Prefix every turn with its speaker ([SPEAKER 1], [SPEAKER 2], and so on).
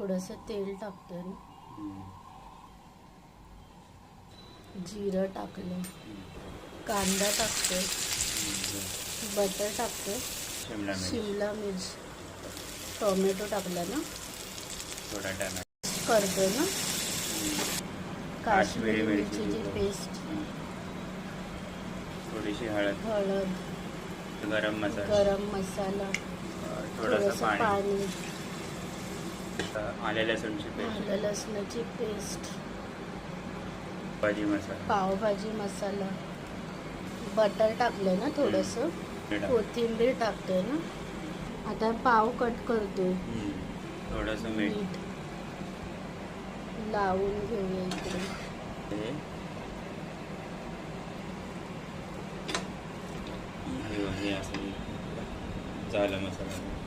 [SPEAKER 1] थोडंसं तेल टाकते ना, जिरं टाकलं, कांदा टाकते, बटर टाकते, शिमला मिर्च, टोमॅटो टाकला ना,
[SPEAKER 2] थोडा टोमॅटो
[SPEAKER 1] करतो ना, काश्मीरी मिरचीची पेस्ट,
[SPEAKER 2] थोडीशी हळद, गरम मसाला,
[SPEAKER 1] थोडंसं पाणी,
[SPEAKER 2] आले लसूणची पेस्ट,
[SPEAKER 1] आलं लसणाची पेस्ट,
[SPEAKER 2] पावभाजी
[SPEAKER 1] मसाला, बटर टाकलं ना, थोडंसं कोथिंबीर टाकते ना. आता पाव कट करतोय,
[SPEAKER 2] थोडंसं मीठ
[SPEAKER 1] लावून घेऊया इकडे.
[SPEAKER 2] हे असं झालं मसाला.